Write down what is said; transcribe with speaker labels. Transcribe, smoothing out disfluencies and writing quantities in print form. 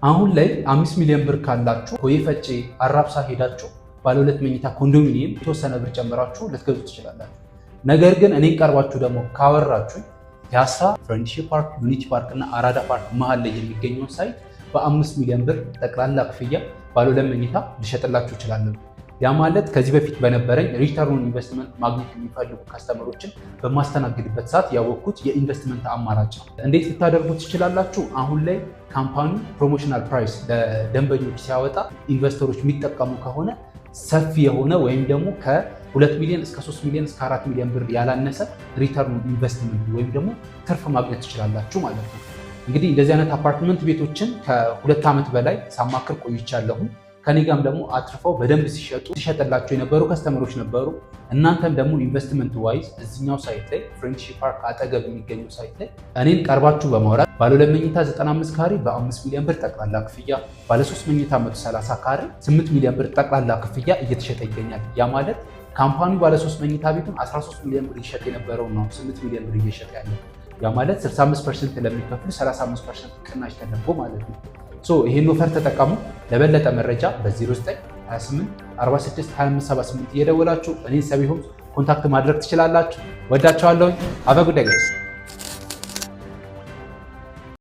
Speaker 1: አሁን ላይ 5 ሚሊዮን ብር ካላችሁ ሆዬ ፈጬ አራብሳ ሄዳችሁ ባለ 2 መኝታ ኮንዶሚኒየም የተወሰነ ብር ጨምራችሁ ልትገዙ ትችላላችሁ። ነገር ግን እኔ ቀርባችሁ ደግሞ ካወራችሁ ፒያሳ ፍሬንድሺፕ ፓርክ፣ ዩኒቲ ፓርክ እና አራዳ ፓርክ መሃል ላይ የሚገኘውን ሳይት በ5 ሚሊዮን ብር ጠቅላላ ክፍያ ባለ 2 መኝታ ልሸጥላችሁ እችላለሁ። ያ ማለት ከዚህ በፊት በነበረኝ ሪተርን ኢንቨስትመንት ማግኘት የሚፈልጉ ከስተመሮችን በማስተናግድበት ሰዓት ያወቅኩት የኢንቨስትመንት አማራጭ ነው። እንዴት ልታደርጉ ትችላላችሁ? አሁን ላይ ካምፓኒ ፕሮሞሽናል ፕራይስ ለደንበኞች ሲያወጣ ኢንቨስተሮች የሚጠቀሙ ከሆነ ሰፊ የሆነ ወይም ደግሞ ከ2 ሚሊዮን እስከ 3 ሚሊዮን እስከ 4 ሚሊዮን ብር ያላነሰ ሪተርን ኢንቨስትመንት ወይም ደግሞ ትርፍ ማግኘት ትችላላችሁ ማለት ነው። እንግዲህ እንደዚህ አይነት አፓርትመንት ቤቶችን ከ2 ዓመት በላይ ሳማክር ቆይቻለሁ። ከኔ ጋርም ደግሞ አትርፈው በደንብ ሲሸጥላቸው የነበሩ ከስተመሮች ነበሩ። እናንተም ደግሞ ኢንቨስትመንት ዋይዝ እዚኛው ሳይት ላይ ፍሬንድሺፕ ፓርክ አጠገብ የሚገኘው ሳይት ላይ እኔን ቀርባችሁ በማውራት ባለ 2 መኝታ 95 ካሬ በ5 ሚሊዮን ብር ጠቅላላ ክፍያ፣ ባለ 3 መኝታ 130 ካሬ 8 ሚሊዮን ብር ጠቅላላ ክፍያ እየተሸጠ ይገኛል። ያ ማለት ካምፓኒው ባለ 3 መኝታ ቤቱን 13 ሚሊዮን ብር ይሸጥ የነበረው ነው 8 ሚሊዮን ብር እየሸጠ ያለው። ያ ማለት 65% ለሚከፍሉ 35% ቅናሽ ተደርጎ ማለት ነው። ይህን ኦፈር ተጠቀሙ። ለበለጠ መረጃ በ0928 46 2578 እየደወላችሁ እኔን ሰቢሆም ኮንታክት ማድረግ ትችላላችሁ። ወዳችኋለሁ። አበ ጉዳይ ጋይስ